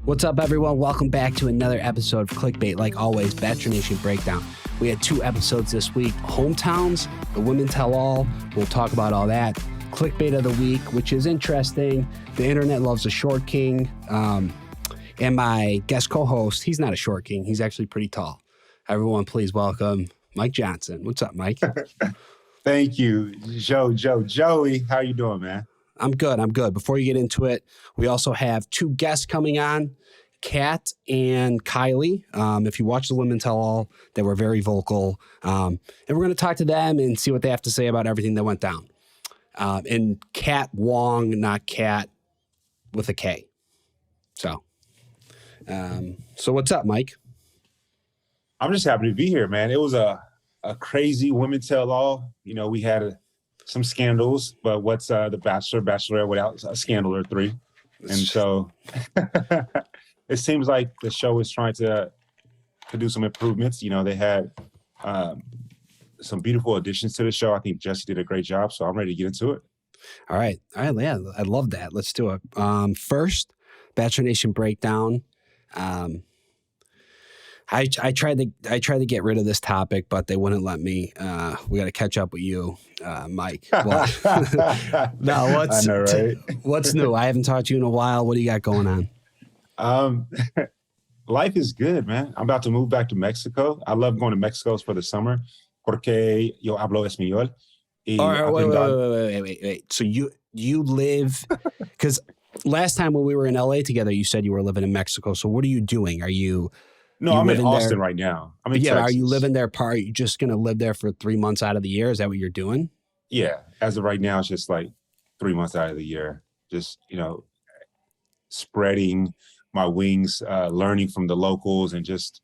What's up, everyone? Welcome back to another episode of Clickbait. Like always, Bachelor Nation Breakdown. We had 2 episodes this week. Hometowns, the Women Tell All. We'll talk about all that. Clickbait of the week, which is interesting. The internet loves a short king. And my guest co-host, he's not a short king. He's actually pretty tall. Everyone, please welcome Mike Johnson. What's up, Mike? Thank you, Joey. How you doing, man? I'm good. Before you get into it, we also have 2 guests coming on, Kat and Kylie. If you watch the Women Tell All, they were very vocal. And we're going to talk to them and see what they have to say about everything that went down. And Kat Wong, not Cat with a K. So what's up, Mike? I'm just happy to be here, man. It was a crazy Women Tell All. You know, we had some scandals, but what's the Bachelor, Bachelorette without a scandal or 3? And so it seems like the show is trying to do some improvements. You know, they had some beautiful additions to the show. I think Jesse did a great job, so I'm ready to get into it. All right. Yeah, I love that. Let's do it. First, Bachelor Nation Breakdown. I tried to get rid of this topic, but they wouldn't let me. We got to catch up with you, Mike. No, I know, right? What's new? I haven't talked to you in a while. What do you got going on? Life is good, man. I'm about to move back to Mexico. I love going to Mexico for the summer. Porque yo hablo español. Wait. So you live, because last time when we were in LA together, you said you were living in Mexico. So what are you doing? Are you? No, I'm in Austin right now. I'm in Texas. Are you living there? Are you just going to live there for 3 months out of the year? Is that what you're doing? Yeah. As of right now, it's just like 3 months out of the year. Just, you know, spreading my wings, learning from the locals, and just,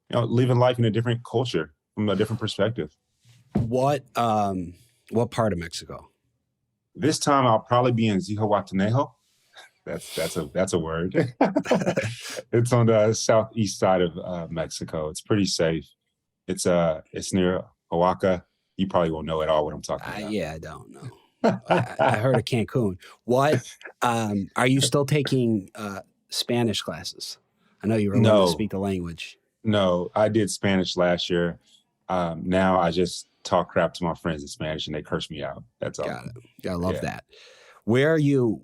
you know, living life in a different culture from a different perspective. What part of Mexico? This time I'll probably be in Zihuatanejo. That's a word. It's on the southeast side of Mexico. It's pretty safe. It's near Oaxaca. You probably won't know at all what I'm talking about. Yeah, I don't know. I heard of Cancun. What are you still taking Spanish classes? I know you were learning to speak the language. No, I did Spanish last year. Now I just talk crap to my friends in Spanish and they curse me out. That's all. Got it. I love that. Where are you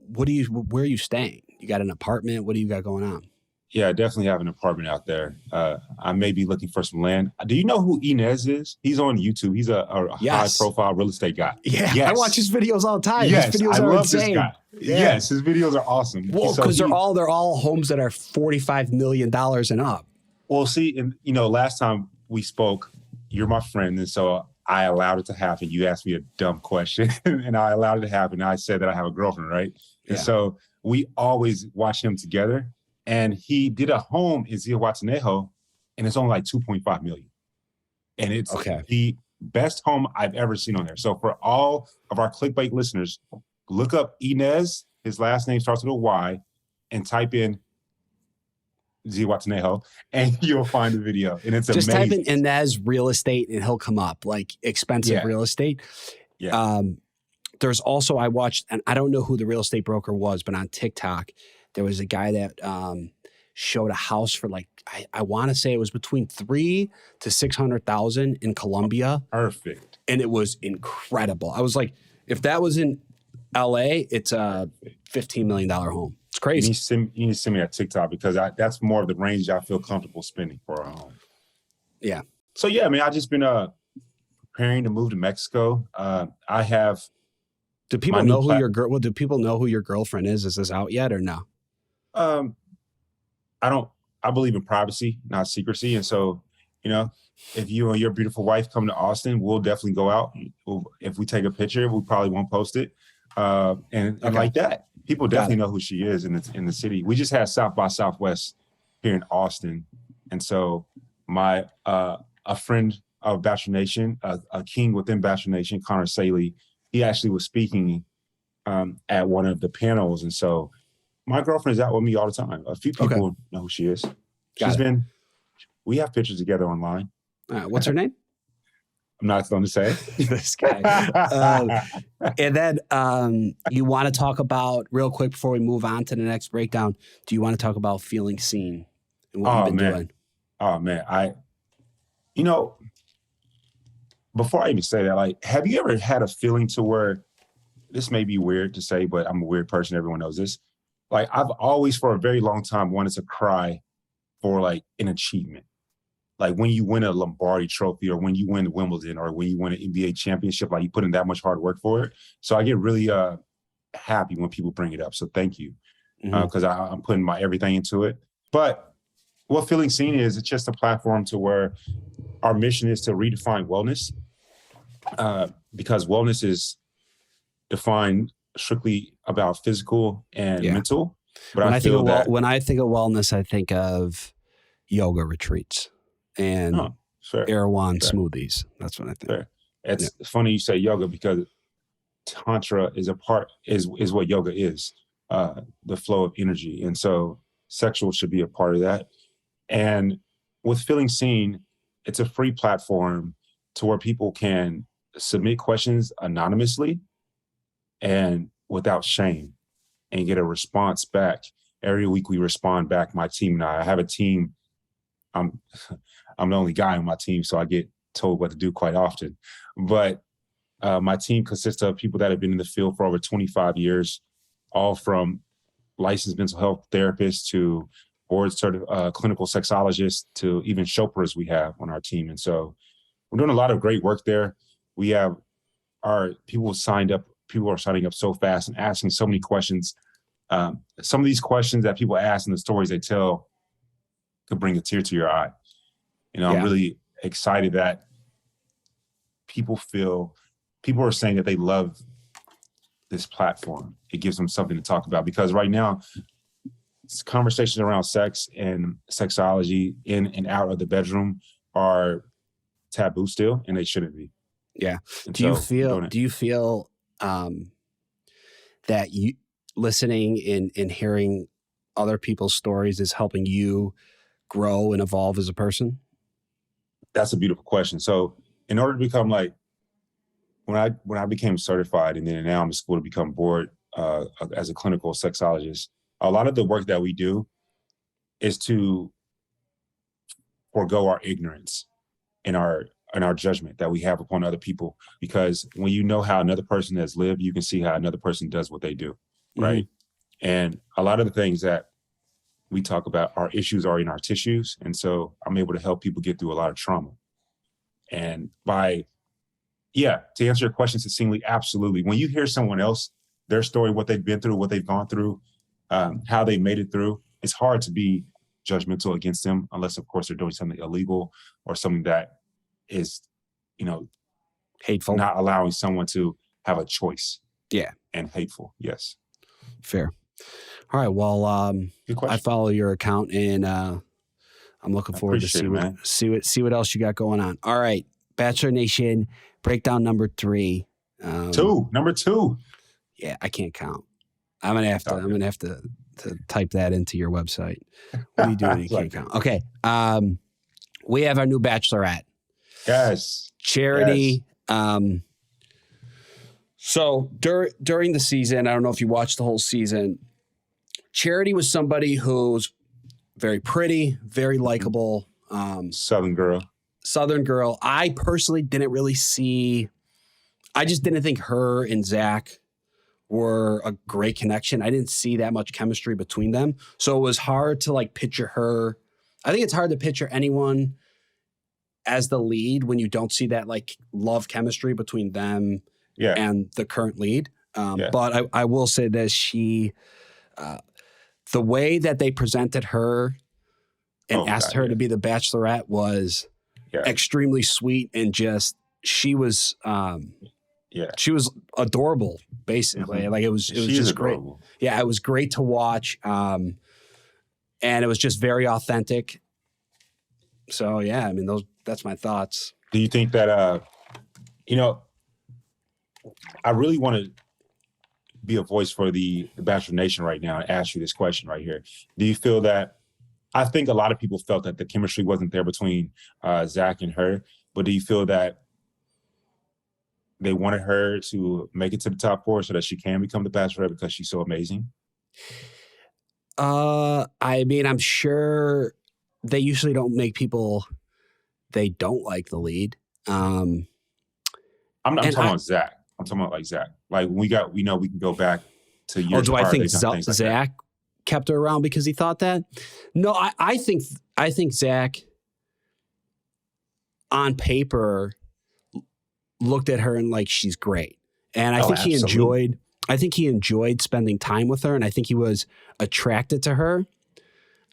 staying? You got an apartment? What do you got going on? Yeah, I definitely have an apartment out there. I may be looking for some land. Do you know who Inez is? He's on YouTube. He's a high-profile real estate guy. Yeah, yes. I watch his videos all the time. Yes, his videos I are love insane. this guy. Yeah. Yes, his videos are awesome. Well, because they're all homes that are $45 million and up. Well, see, and you know, last time we spoke, you're my friend, and so I allowed it to happen. You asked me a dumb question, and I allowed it to happen. I said that I have a girlfriend, right? Yeah. And so we always watch him together. And he did a home in Zihuatanejo, and it's only like 2.5 million. And it's the best home I've ever seen on there. So for all of our clickbait listeners, look up Inez. His last name starts with a Y, and type in Zihuatanejo, and you'll find the video. And it's just amazing. Type in Inez real estate, and he'll come up, like expensive real estate. Yeah. There's also, I watched, and I don't know who the real estate broker was, but on TikTok, there was a guy that showed a house for like, I want to say it was between 300,000 to 600,000 in Colombia. Perfect. And it was incredible. I was like, if that was in LA, it's a $15 million home. It's crazy. You need to send me that TikTok, because that's more of the range I feel comfortable spending for a home. Yeah. So yeah, I mean, I've just been preparing to move to Mexico. I have. Do people know who do people know who your girlfriend is? Is this out yet or no? I believe in privacy, not secrecy. And so, you know, if you and your beautiful wife come to Austin, we'll definitely go out. If we take a picture, we probably won't post it. And like that, people definitely know who she is in the city. We just had South by Southwest here in Austin. And so my, a friend of Bachelor Nation, a king within Bachelor Nation, Connor Saley, he actually was speaking at one of the panels. And so my girlfriend is out with me all the time. A few people know who she is. We have pictures together online. What's her name? I'm not going to say. This guy. And then you want to talk about, real quick before we move on to the next breakdown, do you want to talk about feeling seen and what you've been doing? Oh, man. Before I even say that, like, have you ever had a feeling to where, this may be weird to say, but I'm a weird person. Everyone knows this. Like, I've always, for a very long time, wanted to cry for, like, an achievement. Like, when you win a Lombardi trophy or when you win Wimbledon or when you win an NBA championship, like, you put in that much hard work for it. So I get really happy when people bring it up. So thank you. Because I'm putting my everything into it. But what Feeling Seen is, it's just a platform to where our mission is to redefine wellness, because wellness is defined strictly about physical and mental. But when I think of wellness, I think of yoga retreats and Erewhon smoothies. That's what I think. Fair. It's funny you say yoga, because tantra is is what yoga is, the flow of energy. And so sexual should be a part of that. And with Feeling Seen, it's a free platform to where people can submit questions anonymously and without shame and get a response back. Every week we respond back, my team and I have a team. I'm the only guy on my team, so I get told what to do quite often. But my team consists of people that have been in the field for over 25 years, all from licensed mental health therapists to board-certified clinical sexologists to even chauffeurs we have on our team. And so we're doing a lot of great work there. We have our people signed up. People are signing up so fast and asking so many questions. Some of these questions that people ask and the stories they tell could bring a tear to your eye. I'm really excited that people are saying that they love this platform. It gives them something to talk about, because right now, conversations around sex and sexology in and out of the bedroom are taboo still, and they shouldn't be. Yeah. Do you feel that you listening and hearing other people's stories is helping you grow and evolve as a person? That's a beautiful question. So in order to become, like, when I became certified, and then now I'm in school to become board as a clinical sexologist, a lot of the work that we do is to forego our ignorance and our judgment that we have upon other people. Because when you know how another person has lived, you can see how another person does what they do, right? And a lot of the things that we talk about, our issues are in our tissues. And so I'm able to help people get through a lot of trauma. And to answer your question succinctly, absolutely. When you hear someone else, their story, what they've been through, what they've gone through, how they made it through, it's hard to be judgmental against them, unless, of course, they're doing something illegal or something that is, hateful, not allowing someone to have a choice. Yeah. And hateful. Yes. Fair. All right. Well, I follow your account, and I'm looking forward to see what else you got going on. All right. Bachelor Nation, breakdown number 3. Number two. Yeah, I can't count. I'm gonna have to type that into your website. What are you doing? You can't count. Okay. We have our new Bachelorette. Yes. Charity. Yes. So during the season, I don't know if you watched the whole season, Charity was somebody who's very pretty, very likable. Southern girl. I personally didn't really see, I just didn't think her and Zach were a great connection. I didn't see that much chemistry between them. So it was hard to picture her. I think it's hard to picture anyone as the lead when you don't see that love chemistry between them and the current lead. But I will say that she, the way that they presented her and asked her to be the Bachelorette was extremely sweet, and just, she was adorable, basically. It was just adorable. Great. Yeah, it was great to watch. And it was just very authentic. So yeah, I mean, that's my thoughts. Do you think that I really want to be a voice for the Bachelor Nation right now and ask you this question right here. Do you feel that, I think a lot of people felt that the chemistry wasn't there between Zach and her, but do you feel that they wanted her to make it to the top 4 so that she can become the Bachelorette because she's so amazing? I mean, I'm sure they usually don't make people they don't like the lead. I'm talking about Zach. I'm talking about like Zach. Like we know we can go back to years. Do I prior, think they've done things like Zach that. kept her around because he thought that? No, I think Zach on paper looked at her and like she's great. And I think he enjoyed spending time with her, and I think he was attracted to her.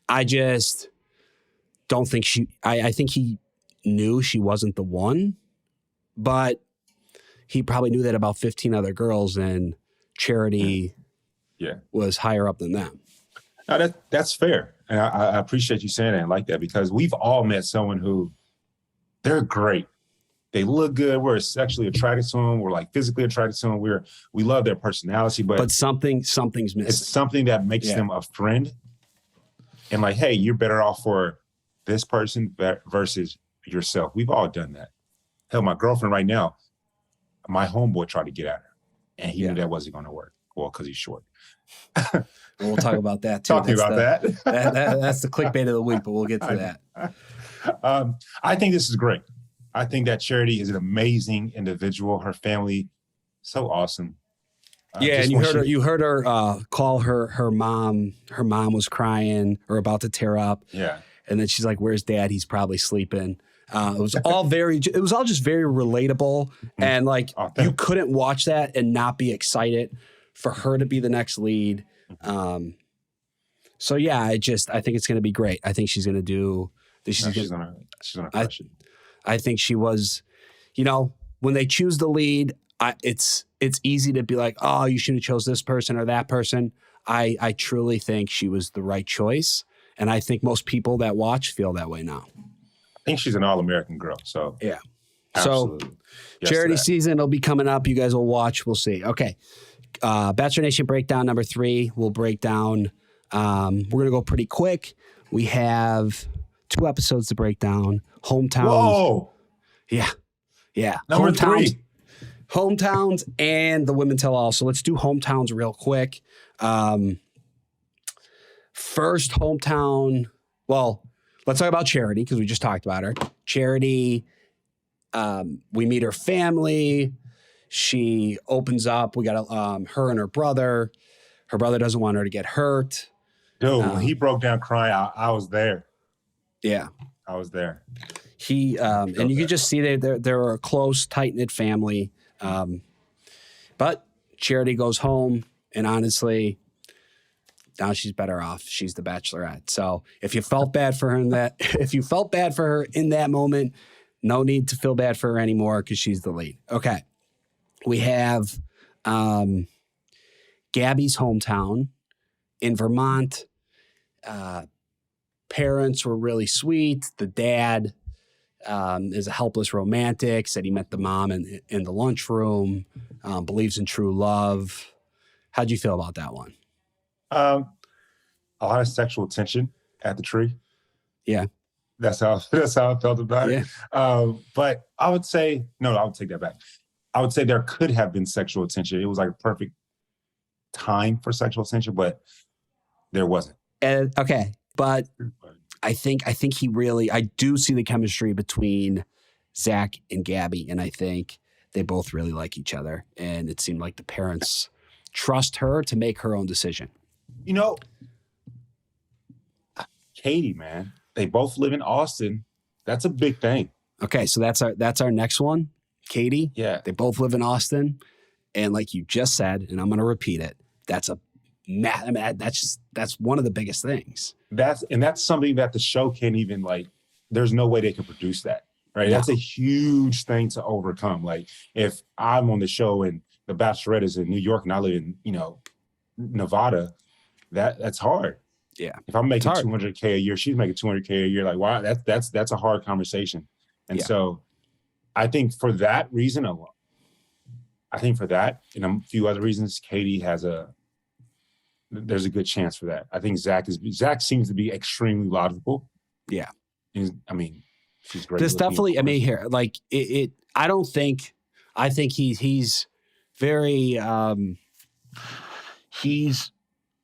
I just don't think I think he knew she wasn't the one, but he probably knew that about 15 other girls, and Charity was higher up than them. No, that's fair. And I appreciate you saying that and like that, because we've all met someone who they're great. They look good. We're sexually attracted to them. We're like physically attracted to them. We love their personality, but something's missing. It's something that makes them a friend. And like, hey, you're better off for this person versus yourself. We've all done that. Hell, my girlfriend right now, my homeboy tried to get at her, and he knew that wasn't going to work. Well, because he's short. We'll talk about that too. Talking about that. That's the clickbait of the week, but we'll get to that. I think this is great. I think that Charity is an amazing individual. Her family, so awesome. And you heard her call her mom. Her mom was crying or about to tear up. Yeah. And then she's like, "Where's Dad? He's probably sleeping." It was all just very relatable, and like you couldn't watch that and not be excited for her to be the next lead. So yeah, I think it's going to be great. I think she's going to do. She's gonna crush it. I think she was, when they choose the lead, it's easy to be like, oh, you should have chose this person or that person. I truly think she was the right choice. And I think most people that watch feel that way now. I think she's an all-American girl. So yeah. Absolutely. So Charity season will be coming up. You guys will watch. We'll see. Okay. Bachelor Nation breakdown number 3. We'll break down. We're going to go pretty quick. We have 2 episodes to break down. Hometowns. Whoa. Yeah. Yeah. Number 3. Hometowns and the Women Tell All. So let's do Hometowns real quick. First hometown. Well, let's talk about Charity because we just talked about her. Charity, we meet her family. She opens up. We got her and her brother. Her brother doesn't want her to get hurt. Dude, when he broke down crying, I was there. Yeah. I was there. And you can just see they're a close, tight-knit family. But Charity goes home, and honestly, now she's better off. She's the Bachelorette. So if you felt bad for her in that moment, no need to feel bad for her anymore because she's the lead. Okay. We have Gabby's hometown in Vermont. Parents were really sweet. The dad is a helpless romantic, said he met the mom in the lunchroom, believes in true love. How'd you feel about that one? A lot of sexual tension at the tree. Yeah. That's how I felt about it. But I would say, I would take that back. I would say there could have been sexual tension. It was like a perfect time for sexual tension, but there wasn't. Okay. But I think I do see the chemistry between Zach and Gabby, and I think they both really like each other. And it seemed like the parents trust her to make her own decision. Katie, man, they both live in Austin. That's a big thing. Okay, so that's our next one. Katie, yeah, they both live in Austin, and like you just said, and I'm going to repeat it, that's one of the biggest things. That's something that the show can't even there's no way they can produce that, right? No. That's a huge thing to overcome. Like if I'm on the show and the Bachelorette is in New York and I live in, Nevada, that's hard. Yeah. If I'm making $200K a year, she's making $200K a year. Like, wow, that's a hard conversation. And so I think for that reason alone, and a few other reasons, Katie there's a good chance for that. I think Zach seems to be extremely logical. Yeah. She's great. There's definitely, here, I don't think I think he's very he's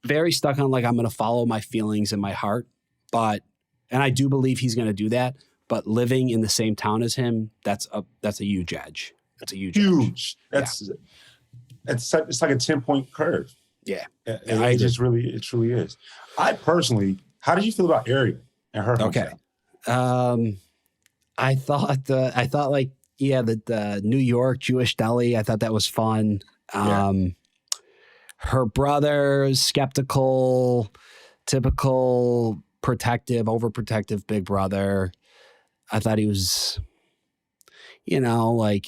very stuck on like, I'm going to follow my feelings and my heart, and I do believe he's going to do that. But living in the same town as him, that's a huge edge. That's a huge edge. It's like a 10-point curve. Yeah, it truly is. I personally, how did you feel about Ariel and her? Okay, I thought like the New York Jewish deli. I thought that was fun. Her brother's skeptical, typical protective, overprotective big brother. I thought he was, like,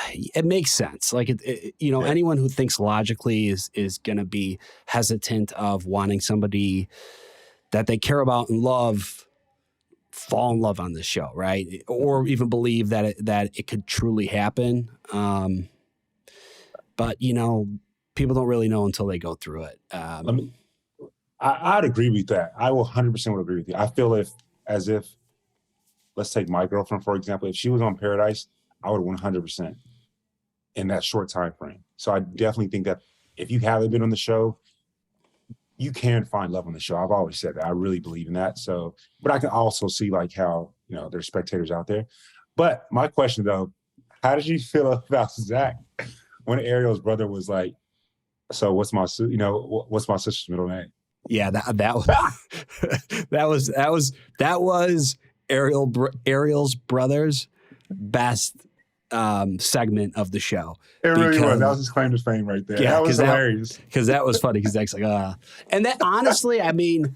it makes sense. Like, anyone who thinks logically is going to be hesitant of wanting somebody that they care about and love fall in love on this show, right? Or even believe that it could truly happen. But, people don't really know until they go through it. I'd agree with that. I will 100% would agree with you. I feel as if, let's take my girlfriend, for example. If she was on Paradise, I would 100% in that short time frame. So I definitely think that if you haven't been on the show, you can find love on the show. I've always said that. I really believe in that. So, but I can also see like how, there's spectators out there. But my question though, how did you feel about Zach when Ariel's brother was like, so what's my sister's middle name? Yeah, that was Ariel's brother's best segment of the show. It really was. That was his claim to fame right there. Yeah, that was hilarious. Because that was funny. Because Zach's like, and that honestly, I mean,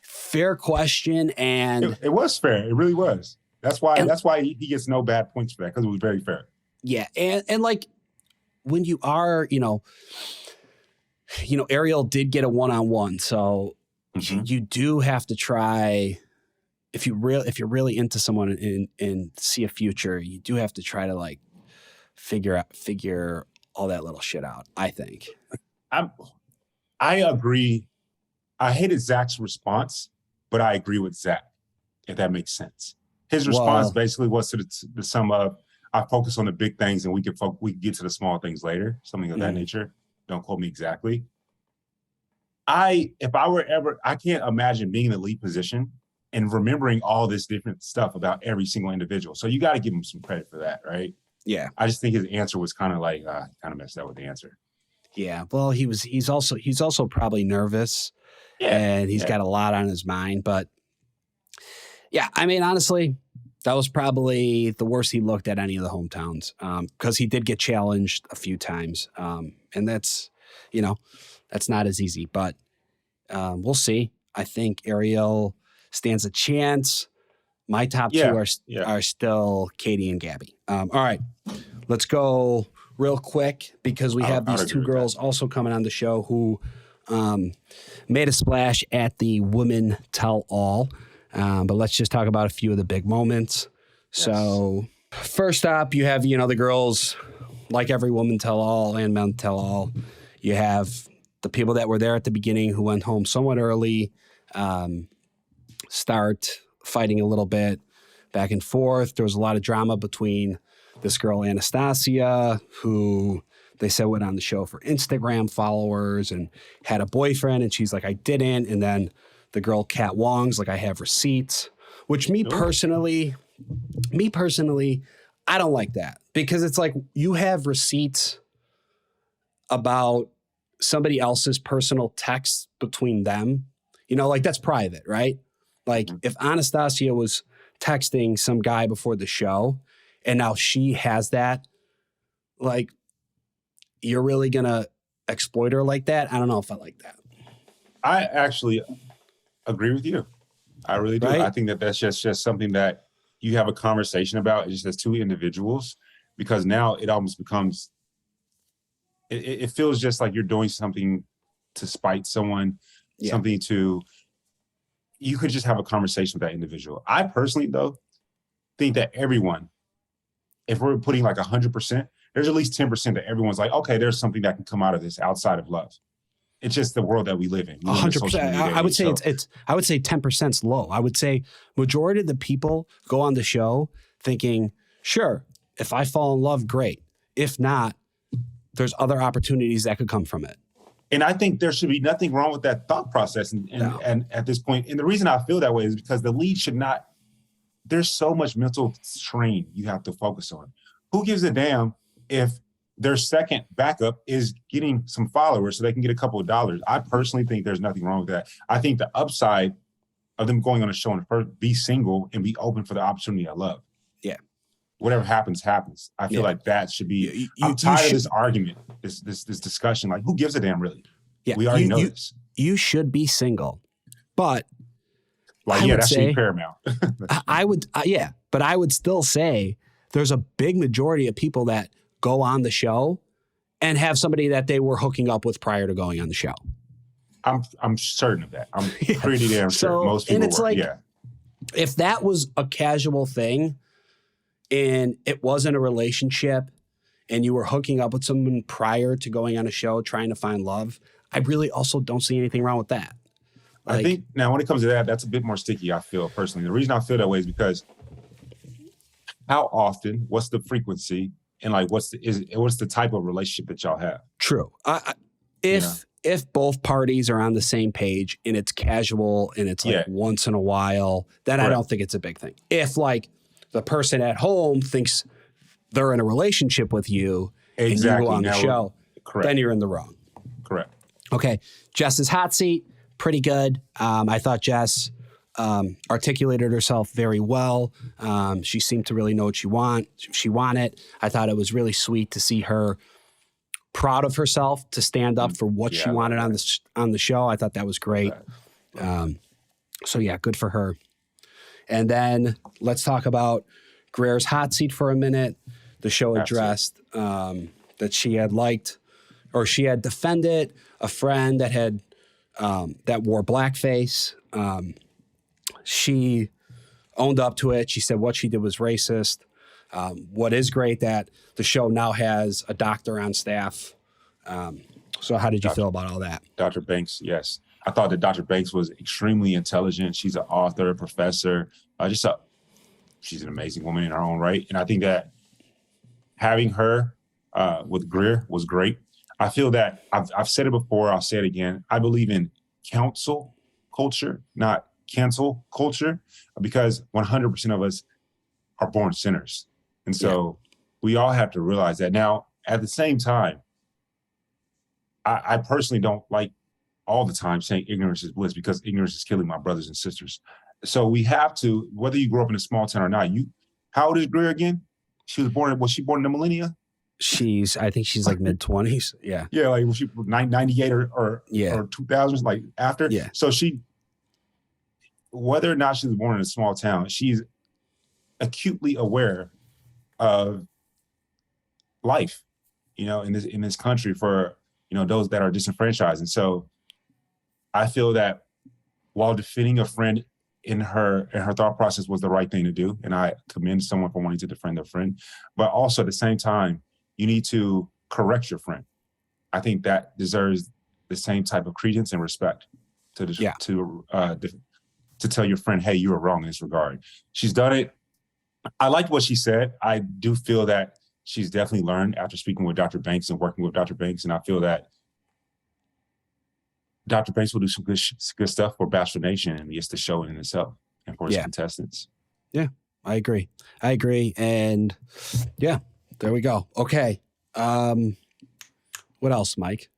fair question, and it was fair. It really was. That's why he gets no bad points for that, because it was very fair. Yeah, and like when you are, Ariel did get a one-on-one, so you do have to try. If you're really into someone and see a future, you do have to try to like figure all that little shit out, I think. I agree. I hated Zach's response, but I agree with Zach, if that makes sense. His response basically was to the sum of, I focus on the big things and we can get to the small things later, something of that nature. Don't quote me exactly. If I were ever, I can't imagine being in the lead position and remembering all this different stuff about every single individual. So you got to give him some credit for that, right? Yeah. I just think his answer was kind of like, kind of messed up with the answer. Yeah. Well, he's also probably nervous, and he's got a lot on his mind. But yeah, I mean, honestly, that was probably the worst he looked at any of the hometowns, because he did get challenged a few times. And that's not as easy, but we'll see. I think Ariel stands a chance. My top two are still Katie and Gabby. All right, let's go real quick, because we have these two girls also coming on the show who made a splash at the Women Tell All. But let's just talk about a few of the big moments. Yes. So first up, you have, the girls, like every Woman Tell All and Men Tell All. You have the people that were there at the beginning who went home somewhat early, start fighting a little bit back and forth. There was a lot of drama between this girl, Anastasia, who they said went on the show for Instagram followers and had a boyfriend. And she's like, I didn't. And then the girl, Kat Wong's like, I have receipts, which me personally, I don't like that, because it's like, you have receipts about somebody else's personal texts between them, like that's private, right? Like if Anastasia was texting some guy before the show and now she has that, like, you're really going to exploit her like that? I don't know if I like that. I actually agree with you. I really do. Right? I think that's just something that you have a conversation about, just as two individuals, because now it almost becomes, it feels just like you're doing something to spite someone, something to, you could just have a conversation with that individual. I personally, though, think that everyone, if we're putting like 100%, there's at least 10% that everyone's like, okay, there's something that can come out of this outside of love. It's just the world that we live in. 100%. I would say I would say 10% is low. I would say majority of the people go on the show thinking, sure, If I fall in love, great. If not, there's other opportunities that could come from it. And I think there should be nothing wrong with that thought process. And at this point, and the reason I feel that way is because the lead should not, there's so much mental strain you have to focus on. Who gives a damn if their second backup is getting some followers so they can get a couple of dollars? I personally think there's nothing wrong with that. I think the upside of them going on a show and first be single and be open for the opportunity I love. Yeah. Whatever happens, happens. I feel like that should be, I'm tired of this argument, this discussion. Like, who gives a damn, really? Yeah. We already know this. You should be single, but like, that should be paramount. but I would still say there's a big majority of people that go on the show and have somebody that they were hooking up with prior to going on the show. I'm certain of that. I'm pretty damn sure most people and it's were. Like, if that was a casual thing and it wasn't a relationship and you were hooking up with someone prior to going on a show trying to find love, I really also don't see anything wrong with that. Like, I think now when it comes to that, that's a bit more sticky, I feel personally. The reason I feel that way is because how often, what's the frequency, and like what's the type of relationship that y'all have? True. If both parties are on the same page and it's casual and it's like once in a while, then I don't think it's a big thing. If like the person at home thinks they're in a relationship with you and you go on the show, then you're in the wrong. Correct. Okay. Jess's hot seat, pretty good. I thought Jess articulated herself very well. She seemed to really know what she wanted. I thought it was really sweet to see her proud of herself to stand up for what she wanted on the show. I thought that was great. So yeah, good for her. And then let's talk about Greer's hot seat for a minute. The show addressed that she had liked, or she had defended a friend that had that wore blackface. She owned up to it. She said what she did was racist. What is great that the show now has a doctor on staff. So how did you feel about all that? Dr. Banks, yes. I thought that Dr. Banks was extremely intelligent. She's an author, a professor. She's an amazing woman in her own right. And I think that having her with Greer was great. I feel that I've said it before, I'll say it again. I believe in counsel culture, not cancel culture, because 100% of us are born sinners. And so we all have to realize that. Now, at the same time, I personally don't like all the time saying ignorance is bliss, because ignorance is killing my brothers and sisters. So we have to, whether you grew up in a small town or not, how old is Greer again? Was she born in the millennia? I think she's like mid-20s. Yeah. Yeah, like was she 98 or 2000s, like after? Yeah. So whether or not she was born in a small town, she's acutely aware of life, in this country for, those that are disenfranchised. And so I feel that while defending a friend in her thought process was the right thing to do, and I commend someone for wanting to defend their friend, but also at the same time, you need to correct your friend. I think that deserves the same type of credence and respect to tell your friend, hey, you were wrong in this regard. She's done it. I liked what she said. I do feel that she's definitely learned after speaking with Dr. Banks and working with Dr. Banks. And I feel that Dr. Banks will do some good stuff for Bachelor Nation and it's the show in itself and for its contestants. Yeah, I agree. And yeah, there we go. Okay. What else, Mike?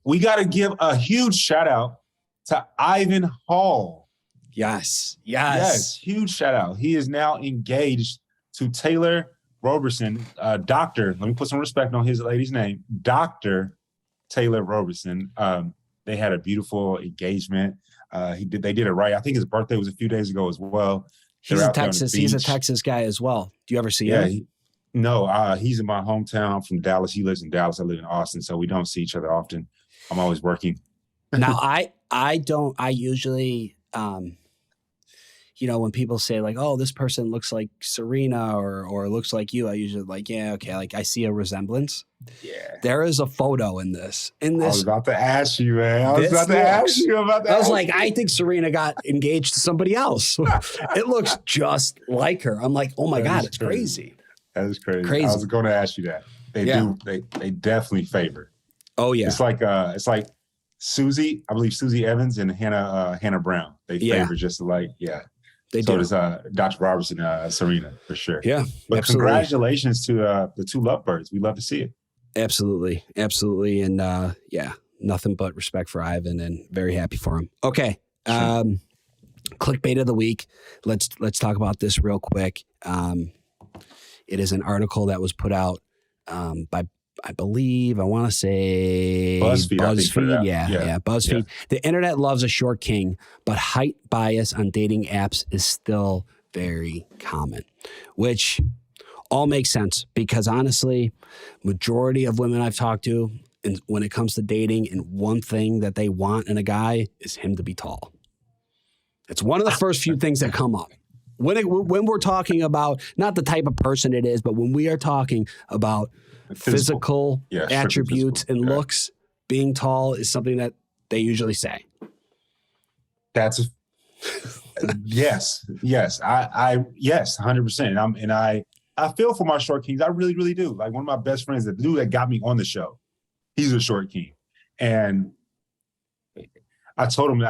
We got to give a huge shout out to Ivan Hall. Yes. Huge shout out. He is now engaged to Taylor Roberson, Doctor. Let me put some respect on his lady's name, Dr. Taylor Roberson. They had a beautiful engagement. They did it right. I think his birthday was a few days ago as well. He's a Texas guy as well. Do you ever see him? No, he's in my hometown. I'm from Dallas. He lives in Dallas. I live in Austin, so we don't see each other often. I'm always working. Now, I usually, when people say like, oh, this person looks like Serena or looks like you, I usually like, yeah, okay. Like I see a resemblance. Yeah. There is a photo in this. I was about to ask you, man. I was like, I think Serena got engaged to somebody else. It looks just like her. I'm like, oh my God, it's crazy. That is crazy. Crazy. I was going to ask you that. They do. They definitely favor. Oh yeah. It's like Susie. I believe Susie Evans and Hannah Brown. They favor just like They so do. does Dr. Robertson, Serena for sure. Yeah. But absolutely. congratulations to the two lovebirds. We love to see it. Absolutely. Absolutely. And nothing but respect for Ivan and very happy for him. Okay. Sure. Clickbait of the week. Let's talk about this real quick. It is an article that was put out by, I believe, I want to say BuzzFeed. BuzzFeed. Yeah. BuzzFeed. Yeah. The internet loves a short king, but height bias on dating apps is still very common, which all makes sense because honestly, majority of women I've talked to, and when it comes to dating, and one thing that they want in a guy is him to be tall. It's one of the first few things that come up. When we're talking about not the type of person it is, but when we are talking about physical attributes and looks, being tall is something that they usually say. That's yes. I 100%. I feel for my short kings. I really, really do. Like one of my best friends, the dude that got me on the show, he's a short king. And I told him the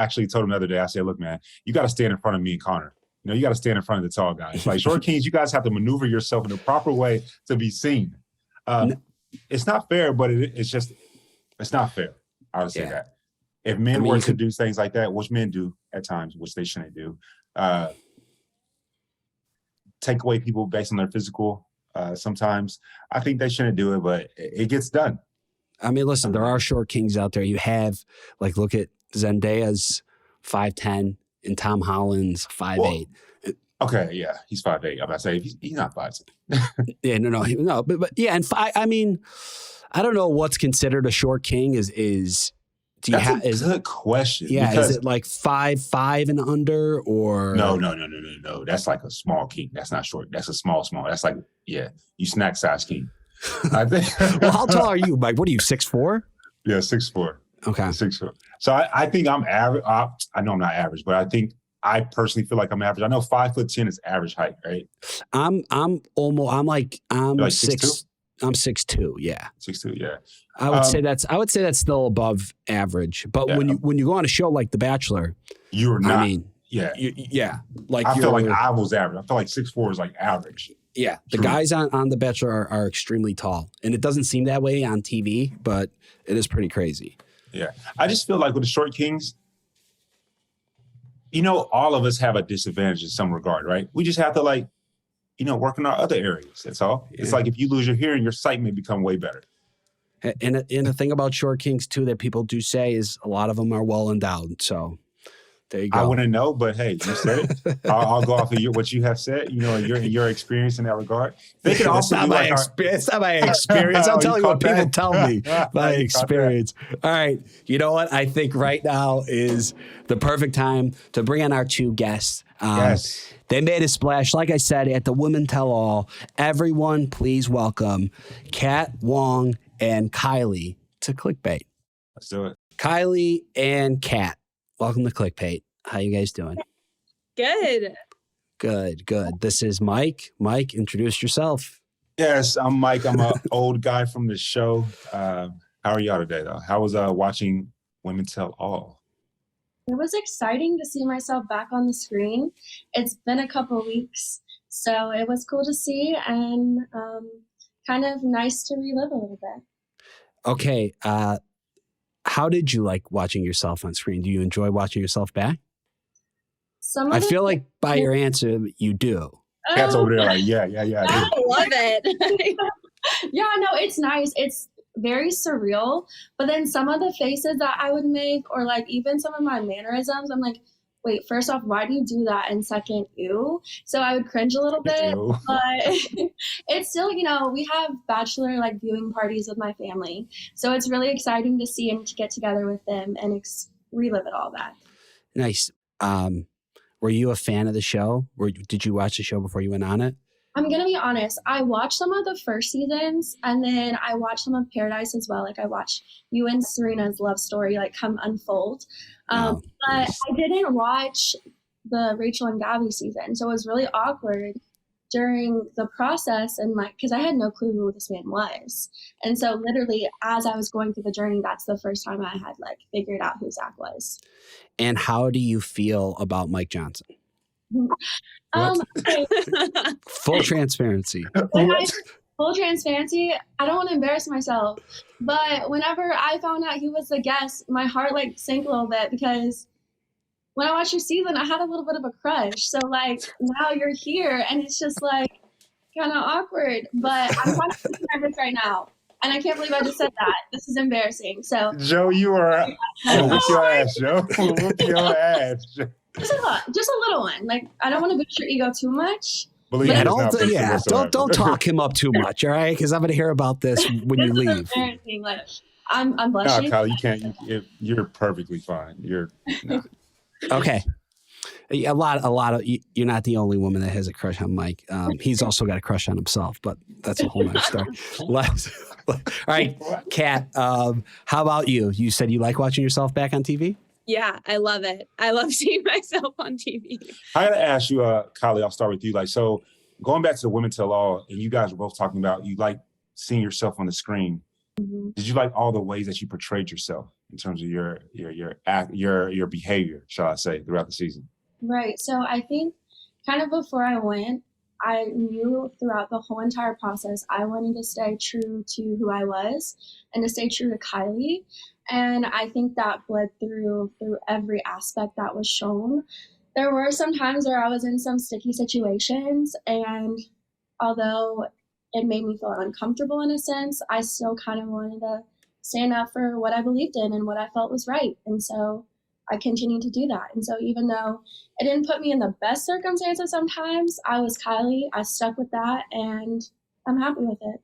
other day, I said, look, man, you got to stand in front of me and Connor. You know, you got to stand in front of the tall guys. Like short kings, you guys have to maneuver yourself in the proper way to be seen. It's not fair, but it's not fair. I would say that. If men were to do things like that, which men do at times, which they shouldn't do, take away people based on their physical, sometimes I think they shouldn't do it, but it gets done. I mean, listen, there are short kings out there. You have, like, look at Zendaya's 5'10" and Tom Holland's 5'8". Okay, yeah, he's 5'8". I'm about to say he's not 5'10". Yeah, no, but yeah, and I mean, I don't know what's considered a short king. Is That's a good question. Yeah, is it like 5'5" and under, or no? That's like a small king. That's not short. That's a small. That's like you snack size king. I think. Well, how tall are you, Mike? What are you, 6'4"? Yeah, 6'4". Okay, 6'4". So I think I'm average. I know I'm not average, but I personally feel like I'm average. I know 5'10" is average height, right? I'm like 6'2"? I'm 6'2", yeah. 6'2", yeah. I would say that's still above average. But when you go on a show like The Bachelor, you're not. I mean, like I feel like I was average. I feel like 6'4" is like average. Yeah, the guys on The Bachelor are extremely tall, and it doesn't seem that way on TV, but it is pretty crazy. Yeah, I just feel like with the short kings, all of us have a disadvantage in some regard, right? We just have to work on our other areas. That's all. Yeah. It's like if you lose your hearing, your sight may become way better. And the thing about short kings too that people do say is a lot of them are well endowed. So there you go. I wouldn't know, but hey, you said it. I'll go off of what you have said. Your experience in that regard. They can also it's not my experience. I'll tell you what people tell me. My experience. All right. You know what? I think right now is the perfect time to bring on our two guests. Yes. They made a splash, like I said, at the Women Tell All. Everyone, please welcome Kat Wong and Kylie to Clickbait. Let's do it. Kylie and Kat, welcome to Clickbait. How you guys doing? Good. Good. This is Mike. Mike, introduce yourself. Yes, I'm Mike. I'm an old guy from the show. How are y'all today, though? How was watching Women Tell All? It was exciting to see myself back on the screen. It's been a couple weeks, so it was cool to see and kind of nice to relive a little bit. Okay. How did you like watching yourself on screen? Do you enjoy watching yourself back? I feel like by your answer, you do. Cat's over there like, yeah. I love it. Yeah, no, it's nice. It's very surreal. But then some of the faces that I would make, or like even some of my mannerisms, I'm like, wait, first off, why do you do that? And second, ew. So I would cringe a little bit, but it's still, we have Bachelor viewing parties with my family. So it's really exciting to see and to get together with them and relive it all back. Nice. Were you a fan of the show? Did you watch the show before you went on it? I'm going to be honest. I watched some of the first seasons and then I watched some of Paradise as well. I watched you and Serena's love story come unfold. But I didn't watch the Rachel and Gabby season. So it was really awkward during the process, and because I had no clue who this man was. And so literally as I was going through the journey, that's the first time I had like figured out who Zach was. And how do you feel about Mike Johnson? Okay. Full transparency. Full transparency, I don't want to embarrass myself, but whenever I found out he was the guest, my heart like sank a little bit, because when I watched your season, I had a little bit of a crush. So like now you're here and it's just like kind of awkward, but I'm kind of nervous right now. And I can't believe I just said that. This is embarrassing. So Joe, you are whoop your ass, Joe. Whoop your ass. just a little one. Like, I don't want to boost your ego too much. Don't talk him up too much, all right? Because I'm going to hear about this when you leave. Embarrassing. Like, I'm blushing. No, Kylie, you can't. You're perfectly fine. You're not. Okay. A lot of you're not the only woman that has a crush on Mike. He's also got a crush on himself, but that's a whole other story. All right, Kat, how about you? You said you like watching yourself back on TV? Yeah, I love it. I love seeing myself on TV. I got to ask you, Kylie, I'll start with you. Like, so going back to the Women Tell All, and you guys were both talking about you like seeing yourself on the screen. Mm-hmm. Did you like all the ways that you portrayed yourself in terms of your behavior, shall I say, throughout the season? Right. So I think kind of before I went, I knew throughout the whole entire process, I wanted to stay true to who I was and to stay true to Kylie. And I think that bled through every aspect that was shown. There were some times where I was in some sticky situations, and although it made me feel uncomfortable in a sense, I still kind of wanted to stand up for what I believed in and what I felt was right. And so I continued to do that. And so even though it didn't put me in the best circumstances sometimes, I was Kylie. I stuck with that, and I'm happy with it.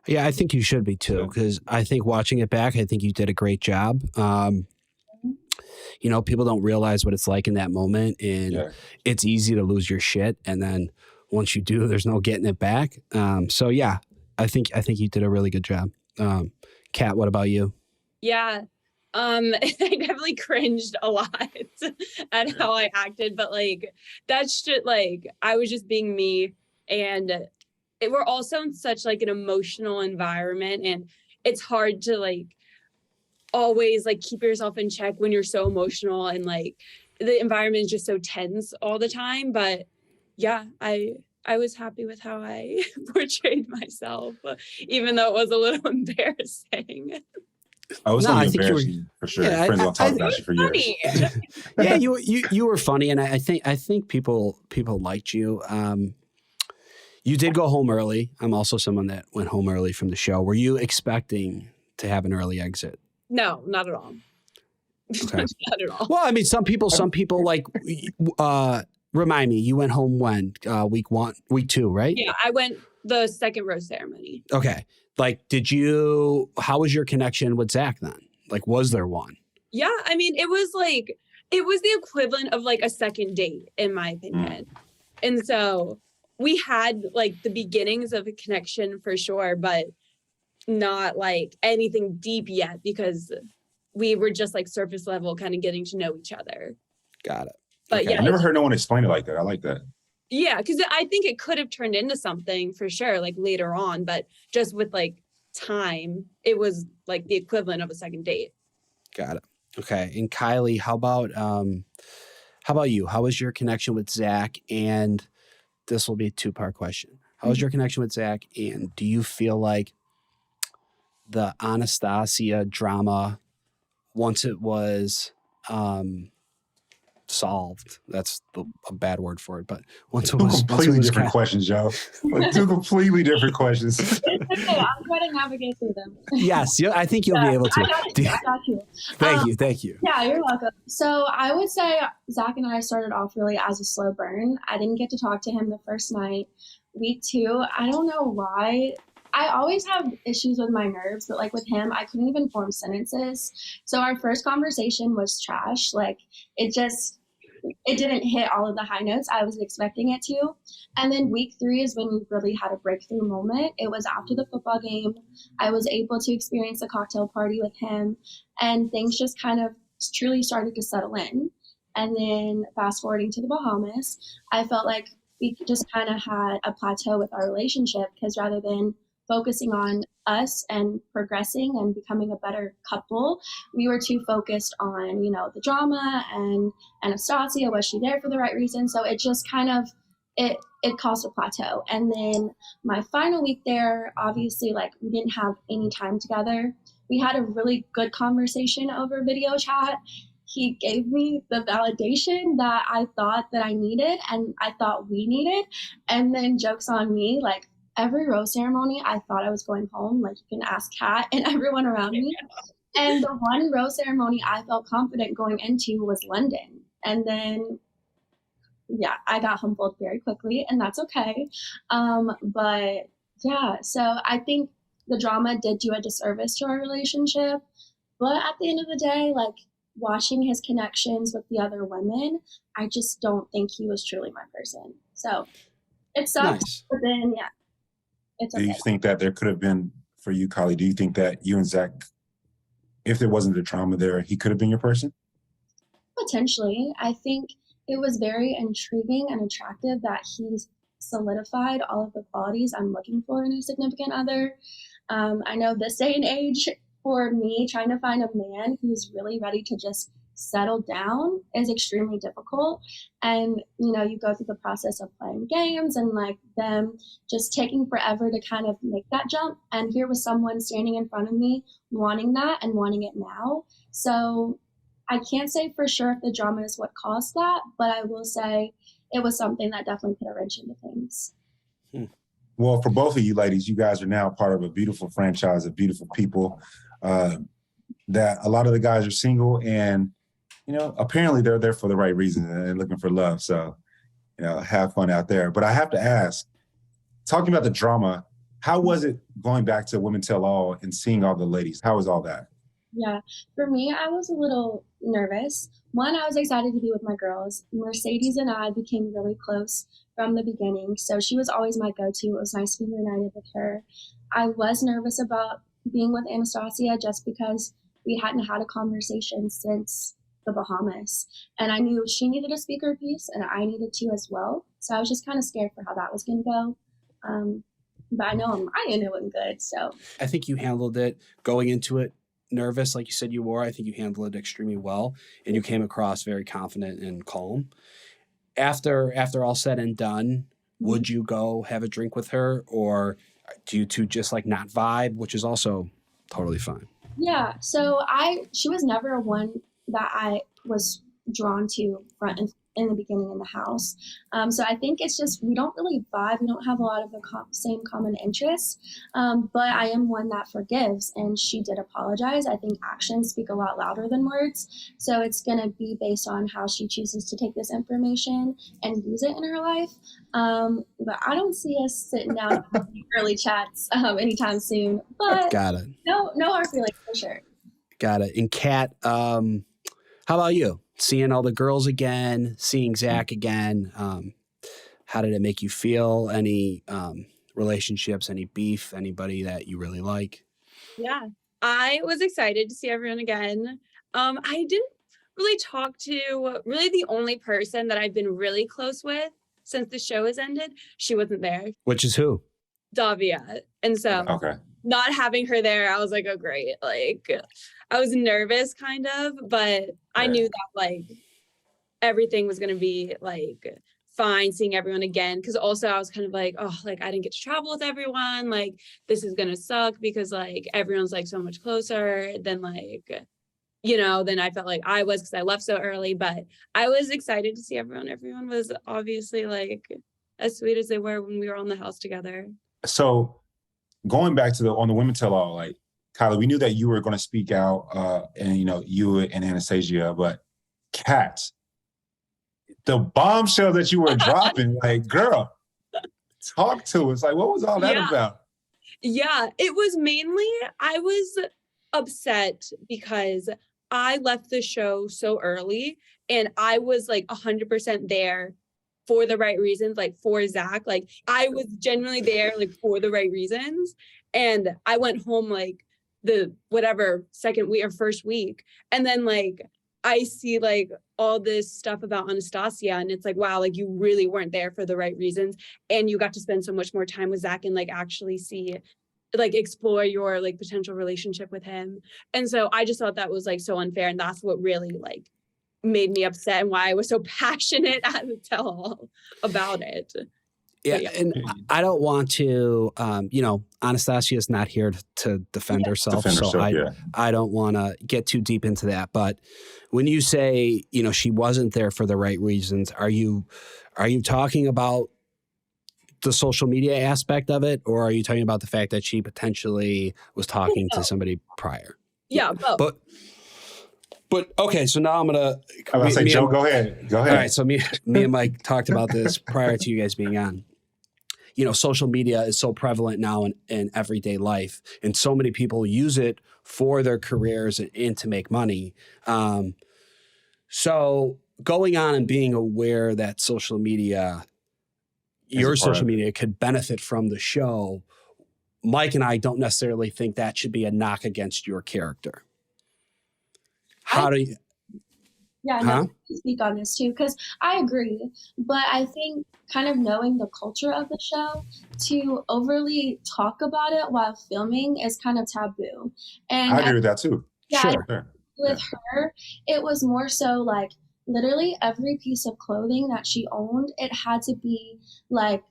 Yeah, I think you should be too, because I think watching it back, I think you did a great job. You know, people don't realize what it's like in that moment, and it's easy to lose your shit. And then once you do, there's no getting it back. So yeah, I think you did a really good job. Kat, what about you? Yeah. I definitely cringed a lot at how I acted, but like that's just like I was just being me, and we're also in such like an emotional environment, and it's hard to like always like keep yourself in check when you're so emotional, and like the environment is just so tense all the time. But yeah, I was happy with how I portrayed myself, even though it was a little embarrassing. Oh, it's I embarrassing think you were, for sure. Yeah, Friends will talk about you for years. Yeah, you were funny, and I think people liked you. You did go home early. I'm also someone that went home early from the show. Were you expecting to have an early exit? No, not at all. Okay. Not at all. Well, I mean, some people like. Remind me, you went home when? Week 2, right? Yeah, I went the second rose ceremony. Okay. Like, how was your connection with Zach then? Like, was there one? Yeah, I mean, it was the equivalent of like a second date, in my opinion. And so we had like the beginnings of a connection for sure, but not like anything deep yet, because we were just like surface level kind of getting to know each other. Got it. But yeah, I never heard no one explain it like that. I like that. Yeah, because I think it could have turned into something for sure, like later on, but just with like time, it was like the equivalent of a second date. Got it. Okay. And Kylie, how about you? How was your connection with Zach? And this will be a 2-part question. How was your connection with Zach? And do you feel like the Anastasia drama, once it was solved, that's a bad word for it, but once it was completely different questions, Joe. Like 2 completely different questions. It's okay. I'm trying to navigate through them. Yes, I think you'll be able to. I got you. Thank you. Yeah, you're welcome. So I would say Zach and I started off really as a slow burn. I didn't get to talk to him the first night. Week 2, I don't know why. I always have issues with my nerves, but like with him, I couldn't even form sentences. So our first conversation was trash. Like it didn't hit all of the high notes I was expecting it to. And then week 3 is when we really had a breakthrough moment. It was after the football game. I was able to experience a cocktail party with him, and things just kind of truly started to settle in. And then fast forwarding to the Bahamas, I felt like we just kind of had a plateau with our relationship because rather than focusing on us and progressing and becoming a better couple, we were too focused on, you know, the drama and Anastasia, was she there for the right reason? So it just kind of, it caused a plateau. And then my final week there, obviously, like, we didn't have any time together. We had a really good conversation over video chat. He gave me the validation that I thought that I needed and I thought we needed. And then joke's on me, like, every rose ceremony, I thought I was going home. Like, you can ask Kat and everyone around me. And the one rose ceremony I felt confident going into was London. And then, yeah, I got humbled very quickly, and that's okay. But yeah, so I think the drama did do a disservice to our relationship. But at the end of the day, like, watching his connections with the other women, I just don't think he was truly my person. So it sucks, Nice. but then, yeah, it's Do okay. you think that there could have been, for you, Kylie, do you think that you and Zach, if there wasn't the drama there, he could have been your person? Potentially. I think it was very intriguing and attractive that he's solidified all of the qualities I'm looking for in a significant other. I know this day and age, for me, trying to find a man who's really ready to just settle down is extremely difficult. And, you know, you go through the process of playing games and like them just taking forever to kind of make that jump. And here was someone standing in front of me wanting that and wanting it now. So I can't say for sure if the drama is what caused that, but I will say it was something that definitely put a wrench into things. Well, for both of you ladies, you guys are now part of a beautiful franchise of beautiful people. That a lot of the guys are single, and you know, apparently they're there for the right reason and looking for love. So, you know, have fun out there. But I have to ask, talking about the drama, how was it going back to Women Tell All and seeing all the ladies? How was all that? Yeah, for me, I was a little nervous. One, I was excited to be with my girls. Mercedes and I became really close from the beginning, so she was always my go-to. It was nice to be reunited with her. I was nervous about being with Anastasia just because we hadn't had a conversation since the Bahamas, and I knew she needed a speaker piece, and I needed to as well. So I was just kind of scared for how that was going to go. But I know on my end it went good. So I think you handled it going into it nervous, like you said you were. I think you handled it extremely well, and you came across very confident and calm. After all said and done, would you go have a drink with her, or do you two just like not vibe, which is also totally fine? yeah, so she was never one that I was drawn to front and in the beginning in the house. So I think it's just we don't really vibe. We don't have a lot of the same common interests. But I am one that forgives, and she did apologize. I think actions speak a lot louder than words. So it's gonna be based on how she chooses to take this information and use it in her life. But I don't see us sitting down having early chats anytime soon. But Got it. no hard feelings for sure. Got it. And Kat, how about you? Seeing all the girls again, seeing Zach again, how did it make you feel? Any relationships, any beef, anybody that you really like? Yeah, I was excited to see everyone again. I didn't really talk to really the only person that I've been really close with since the show has ended. She wasn't there, Which is who? Davia. And so Okay. not having her there, I was like, oh, great. Like, I was nervous kind of, but I knew that like everything was going to be like fine seeing everyone again. Cause also I was kind of like, oh, like I didn't get to travel with everyone. Like this is going to suck because like everyone's like so much closer than like, you know, than I felt like I was because I left so early, but I was excited to see everyone. Everyone was obviously like as sweet as they were when we were on the house together. So going back to on the Women Tell All, like, Kylie, we knew that you were going to speak out, and you know, you and Anastasia, but Kat, the bombshell that you were dropping, like, girl, talk to us. Like, what was all that about? Yeah, it was mainly, I was upset because I left the show so early and I was like 100% there for the right reasons, like for Zach. Like I was genuinely there like for the right reasons. And I went home like the whatever second week or first week. And then like I see like all this stuff about Anastasia, and it's like, wow, like you really weren't there for the right reasons, and you got to spend so much more time with Zach and like actually see, like explore your like potential relationship with him. And so I just thought that was like so unfair, and that's what really like made me upset and why I was so passionate at the tell-all about it. Yeah, and I don't want to, Anastasia is not here to defend herself, I don't want to get too deep into that. But when you say, she wasn't there for the right reasons, are you talking about the social media aspect of it, or are you talking about the fact that she potentially was talking to somebody prior? Yeah, both. But okay, so now I'm gonna say, Joe, go ahead. All right, so me and Mike talked about this prior to you guys being on. Social media is so prevalent now in everyday life, and so many people use it for their careers and to make money. So going on and being aware that social media, your social media could benefit from the show, Mike and I don't necessarily think that should be a knock against your character. How do you... Yeah, no, I can speak on this too, because I agree. But I think kind of knowing the culture of the show, to overly talk about it while filming is kind of taboo. And I agree with that too. Yeah, sure. With her, it was more so like literally every piece of clothing that she owned, it had to be like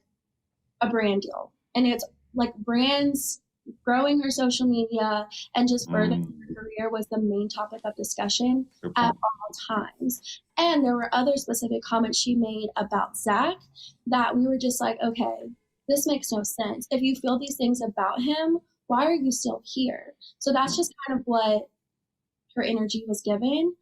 a brand deal. And it's like brands growing her social media and just furthering her career was the main topic of discussion at all times. And there were other specific comments she made about Zach that we were just like, okay, this makes no sense. If you feel these things about him, why are you still here? So that's just kind of what her energy was giving.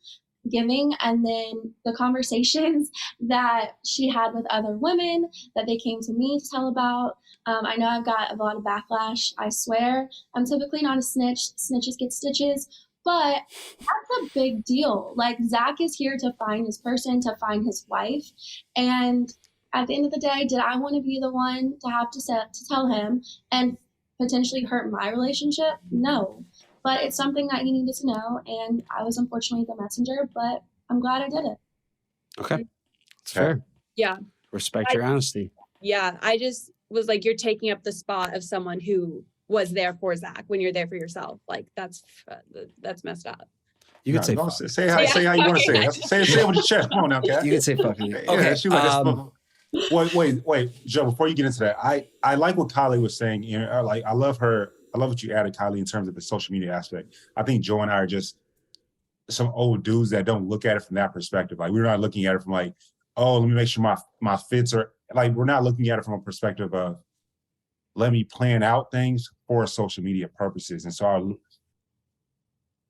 And then the conversations that she had with other women that they came to me to tell about. I know I've got a lot of backlash. I swear I'm typically not a snitch. Snitches get stitches, but that's a big deal. Like Zach is here to find his person, to find his wife. And at the end of the day, did I want to be the one to have to tell him and potentially hurt my relationship? No. But it's something that he needed to know, and I was unfortunately the messenger, but I'm glad I did it. Okay. It's fair. Yeah. Respect your honesty. Yeah. I just was like, you're taking up the spot of someone who was there for Zach when you're there for yourself. Like, that's messed up. You could say how you want to say it. Say it with your chest. Come on now, Kat. You could say fucking. Okay. Wait, Joe, before you get into that, I like what Kylie was saying. Like, I love what you added, Kylie, in terms of the social media aspect. I think Joe and I are just some old dudes that don't look at it from that perspective. Like, we're not looking at it from like, oh, let me make sure my fits are, like, we're not looking at it from a perspective of, let me plan out things for social media purposes. And so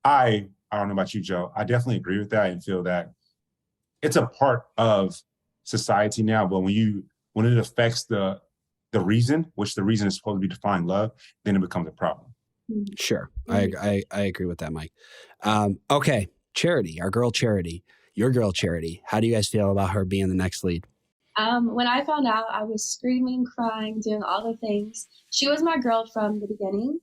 I don't know about you, Joe. I definitely agree with that and feel that it's a part of society now, but when it affects the reason, which the reason is supposed to be to find love, then it becomes a problem. Sure. I agree with that, Mike. Okay. Charity, our girl Charity, your girl Charity. How do you guys feel about her being the next lead? When I found out, I was screaming, crying, doing all the things. She was my girl from the beginning.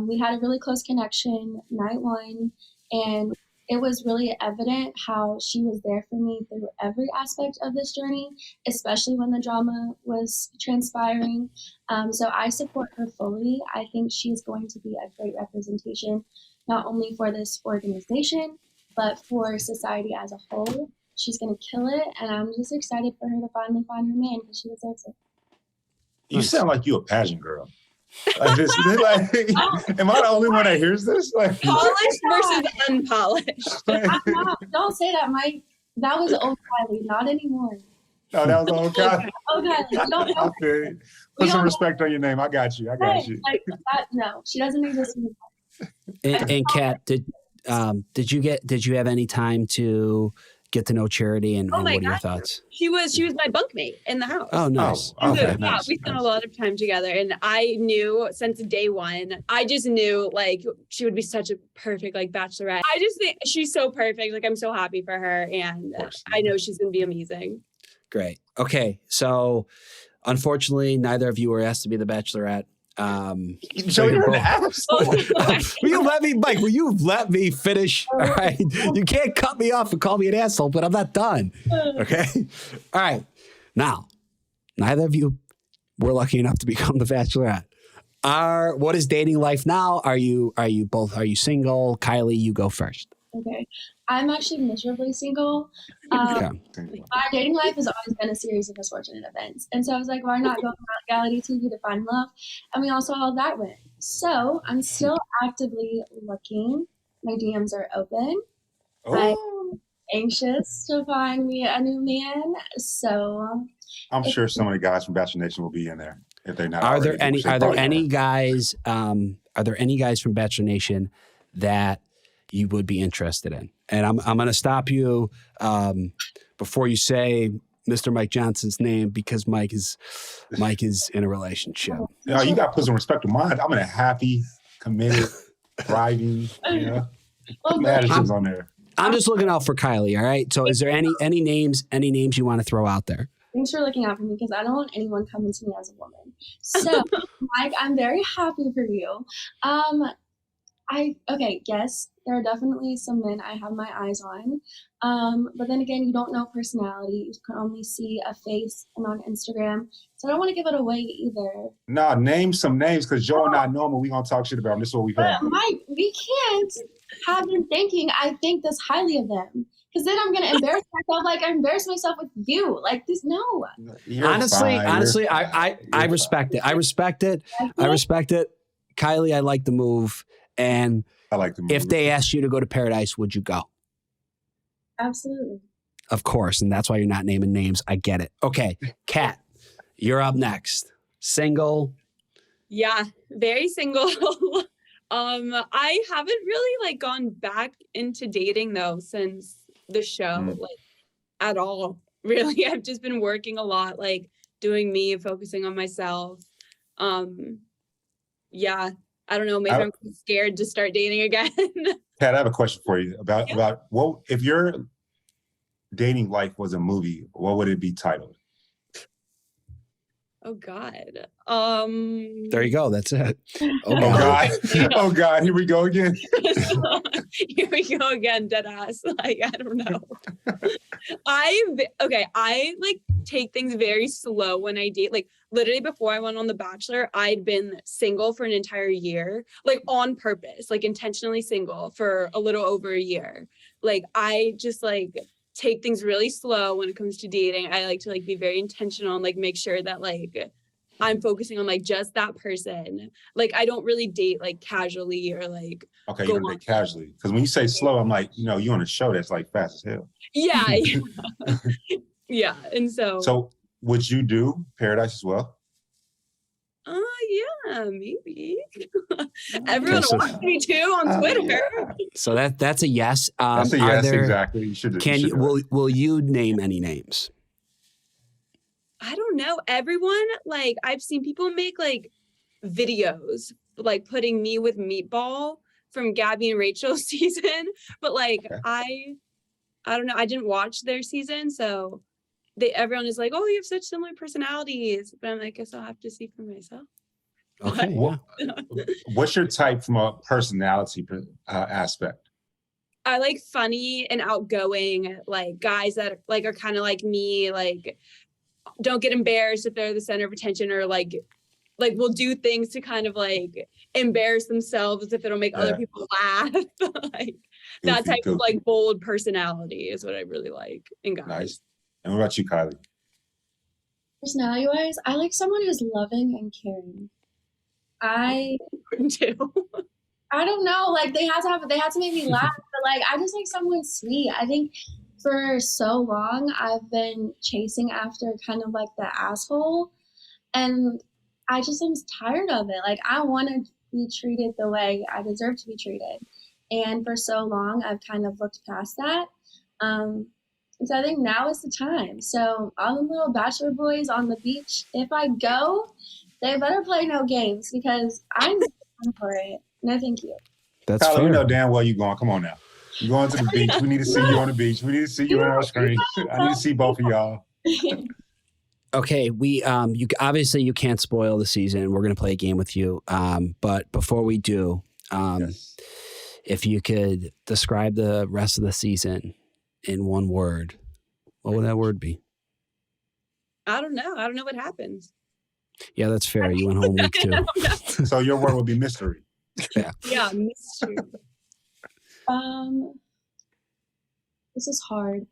We had a really close connection night one, and it was really evident how she was there for me through every aspect of this journey, especially when the drama was transpiring. So I support her fully. I think she's going to be a great representation, not only for this organization, but for society as a whole. She's going to kill it, and I'm just excited for her to finally find her man because she deserves it. You sound like you a pageant girl. Like this, am I the only one that hears this? Like, polished versus unpolished. Don't say that, Mike. That was old Kylie, not anymore. No, that was old Kylie. Old Kylie. Put some respect on your name. I got you. No, she doesn't exist anymore. And Kat, did you have any time to get to know Charity and what are your thoughts? She was my bunkmate in the house. Oh, nice. Okay. Yeah, we spent a lot of time together, and I knew since day one, I just knew like she would be such a perfect like bachelorette. I just think she's so perfect. Like, I'm so happy for her, and I know she's gonna be amazing. Great. Okay, so unfortunately, neither of you were asked to be the Bachelorette. Joe, you're an ass. Will you let me, Mike? Will you let me finish? All right. You can't cut me off and call me an asshole, but I'm not done. Okay. All right. Now, neither of you were lucky enough to become the Bachelorette. What is dating life now? Are you single? Kylie, you go first. Okay. I'm actually miserably single. Okay. My dating life has always been a series of misfortunate events. And so I was like, why not go on reality TV to find love? And we also all that went. So I'm still actively looking. My DMs are open. Oh. I'm anxious to find me a new man. So I'm sure some of the guys from Bachelor Nation will be in there if they're not. Are there any guys from Bachelor Nation that you would be interested in? And I'm going to stop you before you say Mr. Mike Johnson's name, because Mike is in a relationship. No, you got to put some respect to mine. I'm in a happy, committed, thriving, attitudes on there. I'm just looking out for Kylie. All right. So is there any names you want to throw out there? Thanks for looking out for me, because I don't want anyone coming to me as a woman. So, Mike, I'm very happy for you. Yes, there are definitely some men I have my eyes on. But then again, you don't know personality. You can only see a face and on Instagram. So I don't want to give it away either. No, name some names, because Joe and I normal, we going to talk shit about them. This is what we heard. But Mike, we can't have them thinking I think this highly of them. Because then I'm going to embarrass myself like I embarrass myself with you. Like this, no. Honestly, I respect it. I respect it. Kylie, I like the move. And I like the move. If they asked you to go to paradise, would you go? Absolutely. Of course. And that's why you're not naming names. I get it. Okay. Kat, you're up next. Single. Yeah, very single. I haven't really gone back into dating though since the show, at all. Really, I've just been working a lot, doing me, focusing on myself. Yeah, I don't know. Maybe I'm scared to start dating again. Kat, I have a question for you about what if your dating life was a movie, what would it be titled? Oh God. There you go. That's it. Oh God. Oh God. Here we go again. Here we go again. Dead ass. I don't know. I take things very slow when I date. Literally before I went on The Bachelor, I'd been single for an entire year, on purpose, intentionally single for a little over a year. I just take things really slow when it comes to dating. I like to be very intentional and make sure that I'm focusing on just that person. I don't really date casually or okay, you don't date casually, because when you say slow, I'm you on a show that's fast as hell. Yeah. Yeah. And so would you do Paradise as well? Yeah, maybe. Everyone wants me to on Twitter. Yeah. So that's a yes. That's a yes, exactly. You should. Will you name any names? I don't know. Everyone, I've seen people make videos putting me with Meatball from Gabby and Rachel's season, but okay. I don't know. I didn't watch their season, so everyone is oh, you have such similar personalities, but I'm I guess I'll have to see for myself. Okay. What's your type from a personality aspect? I like funny and outgoing, guys that are kind of like me, don't get embarrassed if they're the center of attention, or will do things to kind of embarrass themselves if it'll make other people laugh. That type of bold personality is what I really like in guys. Nice. And what about you, Kylie? Personality wise, I like someone who's loving and caring. I do. I don't know. They had to make me laugh, but I just like someone sweet. I think for so long I've been chasing after kind of the asshole, and I just am tired of it. I want to be treated the way I deserve to be treated, and for so long I've kind of looked past that. And so I think now is the time. So all the little bachelor boys on the beach, if I go, they better play no games, because I'm going for it. No, thank you. That's Kylie, fair. we know damn well you're going. Come on now. You're going to the beach. We need to see you on the beach. We need to see you on our screen. I need to see both of y'all. Okay, we you obviously you can't spoil the season. We're gonna play a game with you. But before we do, Yes. if you could describe the rest of the season in one word, what would that word be? I don't know. I don't know what happens. Yeah, that's fair. You went home week 2. So your word would be mystery. Yeah, mystery. This is hard.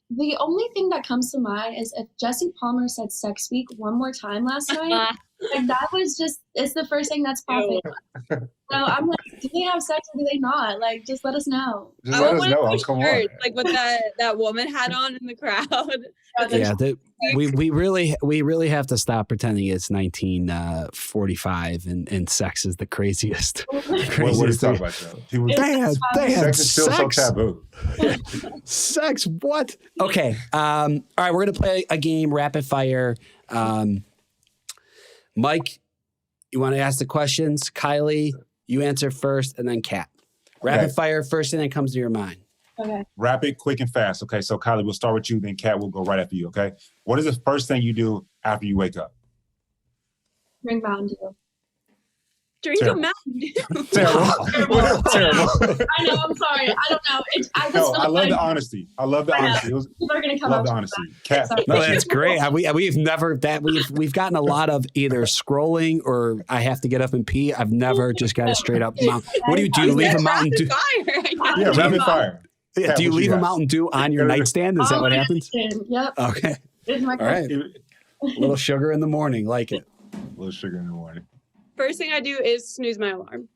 The only thing that comes to mind is if Jesse Palmer said sex week one more time last night. Like that was just, it's the first thing that's popping up. So I'm like, do they have sex or do they not? Like, just let us know. Just let us know. One of Oh, those come shirts, on. like what that woman had on in the crowd. Yeah, we really have to stop pretending it's 1945 and sex is the craziest. What are you talking about, Joe? People, They had sex is still so taboo. Sex, what? Okay. All right, we're gonna play a game, rapid fire. Mike, you want to ask the questions? Kylie, you answer first, and then Kat. Rapid fire, first thing that comes to your mind. Okay. Rapid, quick, and fast. Okay, so Kylie, we'll start with you, then Kat will go right after you, okay? What is the first thing you do after you wake up? Drink Mountain Dew. Drink a Terrible. Mountain Dew. Terrible. Terrible. I know, I'm sorry. I don't know. I just No, feel I love like the honesty. I love the honesty. It was, people are going to come love up the to me. honesty. Kat, Sorry. No, that's great. We've never we've gotten a lot of either scrolling or I have to get up and pee. I've never just got a straight up Mountain. What do? You leave a Mountain Dew? yeah, rapid fire. Yeah, Kat, do you what leave a got? Mountain Dew on your nightstand? Is that what happens? Yep. Okay. It's my All right. A little sugar in the morning, like it. A little sugar in the morning. First thing I do is snooze my alarm.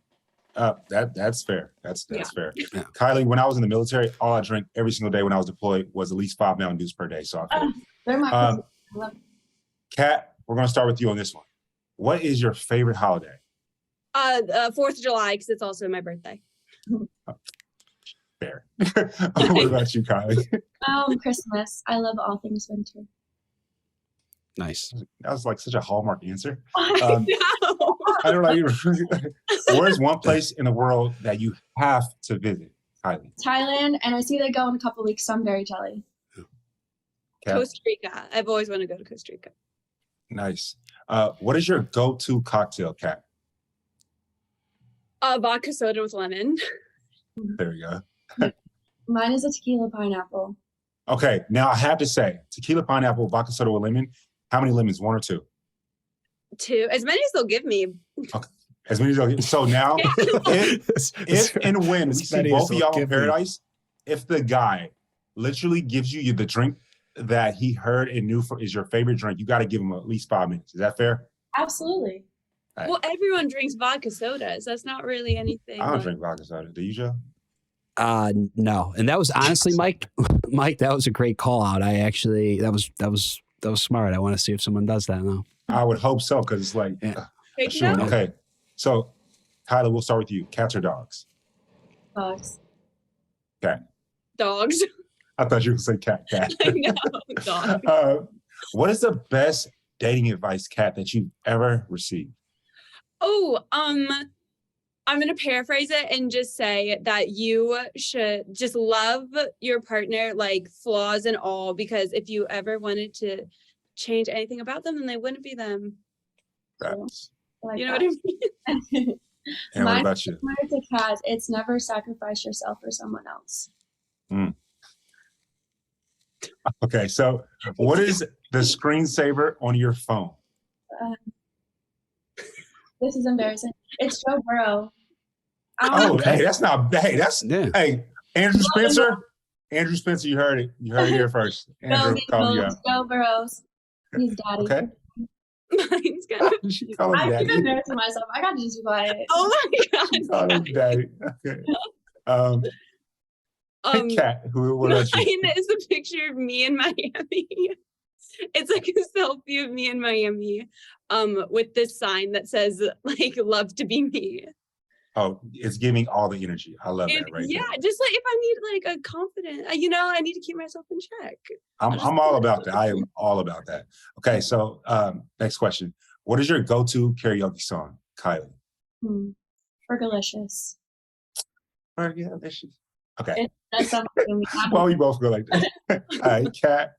That's fair. That's fair. Yeah. Kylie, when I was in the military, all I drank every single day when I was deployed was at least 5 Mountain Dews per day. So I feel They're my Um, Kat, we're going to start with you on this one. What is your favorite holiday? 4th of July, because it's also my birthday. Fair. What about you, Kylie? Christmas. I love all things winter. Nice. That was like such a Hallmark answer. No. I don't know. Where's one place in the world that you have to visit, Kylie? Thailand, and I see they go in a couple weeks, so I'm very jelly. Kat? Costa Rica. I've always wanted to go to Costa Rica. Nice. What is your go-to cocktail, Kat? Vodka soda with lemon. There we go. Mine is a tequila pineapple. Okay, now I have to say, tequila, pineapple, vodka soda with lemon. How many lemons? 1 or 2? 2, as many as they'll give me. As many as I'll get. So now, if and when we see both of y'all in paradise, if the guy literally gives you the drink that he heard and knew is your favorite drink, you got to give him at least 5 minutes. Is that fair? Absolutely. Right. Well, everyone drinks vodka sodas. That's not really anything. I don't drink vodka soda. Do you, Joe? No. And that was honestly, Mike, that was a great call out. I actually, that was smart. I want to see if someone does that now. I would hope so, because it's like, sure. Okay. So, Kylie, we'll start with you. Cats or dogs? Dogs. Okay. Dogs. I thought you were going to say cat. I know, dogs. What is the best dating advice, Kat, that you've ever received? Oh, I'm going to paraphrase it and just say that you should just love your partner, like flaws and all, because if you ever wanted to change anything about them, then they wouldn't be them. That's, Like you know what I mean? and what about you? Mine to Kat, it's never sacrifice yourself for someone else. Okay, so what is the screensaver on your phone? This is embarrassing. It's Joe Burrow. Oh, hey, that's not bad. That's Yeah. Hey, Andrew Spencer. Andrew Spencer, you heard it. You heard it here first. Andrew, call you out. Joe Burrows. He's daddy. Okay. Mine's kind of. She call him I keep daddy. embarrassing myself. I got to just be quiet. Oh my She call him god. daddy. Okay. Kat, what about you? Mine is a picture of me in Miami. It's like a selfie of me in Miami, with this sign that says like "Love to be me." Oh, it's giving all the energy. I love that right Yeah, there. just like if I need like a confident, I need to keep myself in check. I'm all about that. I am all about that. Okay, so next question. What is your go-to karaoke song, Kylie? Fergalicious. Fergalicious. Okay. That's something we have. Why we both go like that? All right, Kat.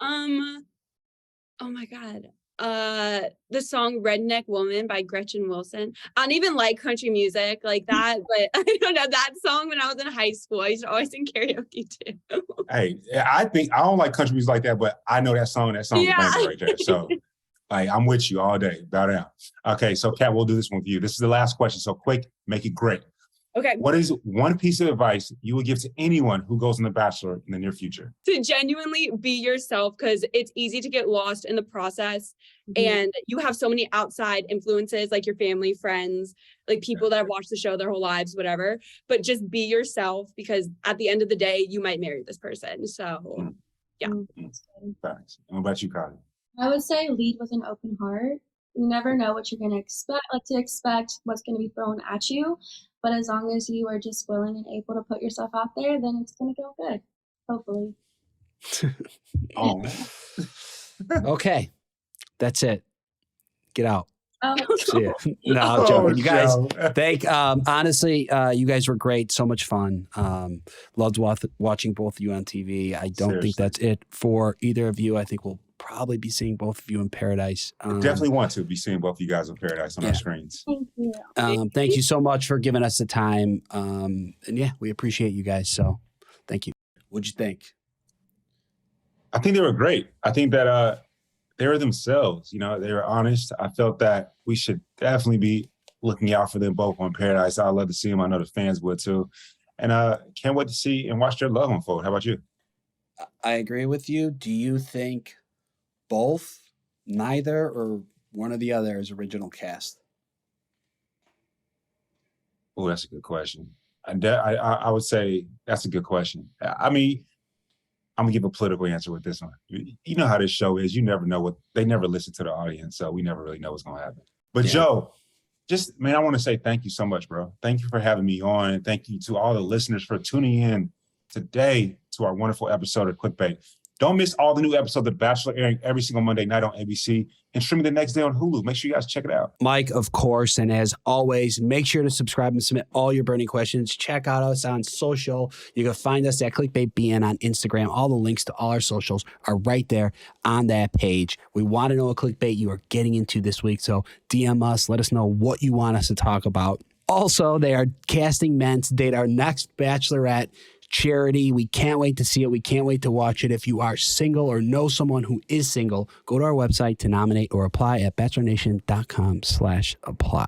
Oh my God. The song Redneck Woman by Gretchen Wilson. I don't even like country music like that, but I don't know that song when I was in high school. I used to always sing karaoke too. Hey, I think I don't like country music like that, but I know that song. That song is Yeah. banger right there. So, like, I'm with you all day. Bow down. Okay, so Kat, we'll do this one with you. This is the last question. So quick, make it great. Okay. What is one piece of advice you would give to anyone who goes on The Bachelor in the near future? To genuinely be yourself, because it's easy to get lost in the process. And you have so many outside influences, like your family, friends, like people that have watched the show their whole lives, whatever. But just be yourself, because at the end of the day, you might marry this person. So, yeah. Thanks. And what about you, Kylie? I would say lead with an open heart. You never know what you're going to expect what's going to be thrown at you. But as long as you are just willing and able to put yourself out there, then it's going to go good, hopefully. Oh, Okay. That's it. Get out. Oh, See ya. No, I'm joking. You guys, Joe. honestly, you guys were great. So much fun. Loved watching both of you on TV. I don't think Seriously. that's it for either of you. I think we'll probably be seeing both of you in Paradise. Definitely want to be seeing both of you guys in Paradise on our screens. thank you. Thank you so much for giving us the time. And yeah, we appreciate you guys. So thank you. What'd you think? I think they were great. I think that they were themselves. You know, they were honest. I felt that we should definitely be looking out for them both on Paradise. I'd love to see them. I know the fans would too. And can't wait to see and watch their love unfold. How about you? I agree with you. Do you think both, neither, or one or the other is original cast? Oh, that's a good question. I would say that's a good question. I mean, I'm gonna give a political answer with this one. You know how this show is. You never know they never listen to the audience, so we never really know what's gonna happen. But Yeah. Joe, man, I want to say thank you so much, bro. Thank you for having me on, and thank you to all the listeners for tuning in today to our wonderful episode of Clickbait. Don't miss all the new episodes of The Bachelor airing every single Monday night on ABC and streaming the next day on Hulu. Make sure you guys check it out. Mike, of course. And as always, make sure to subscribe and submit all your burning questions. Check out us on social. You can find us at ClickbaitBN on Instagram. All the links to all our socials are right there on that page. We want to know what clickbait you are getting into this week. So DM us. Let us know what you want us to talk about. Also, they are casting men to date our next Bachelorette charity. We can't wait to see it. We can't wait to watch it. If you are single or know someone who is single, go to our website to nominate or apply at bachelornation.com/apply.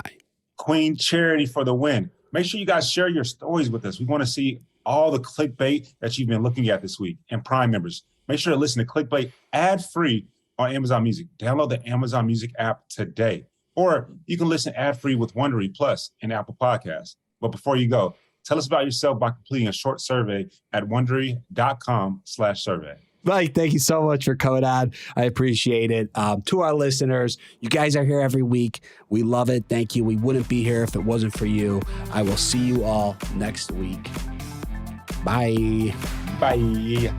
Queen Charity for the win. Make sure you guys share your stories with us. We want to see all the clickbait that you've been looking at this week. And Prime members, make sure to listen to Clickbait ad-free on Amazon Music. Download the Amazon Music app today. Or you can listen ad-free with Wondery Plus and Apple Podcasts. But before you go, tell us about yourself by completing a short survey at wondery.com/survey. Mike, thank you so much for coming on. I appreciate it. To our listeners, you guys are here every week. We love it. Thank you. We wouldn't be here if it wasn't for you. I will see you all next week. Bye. Bye.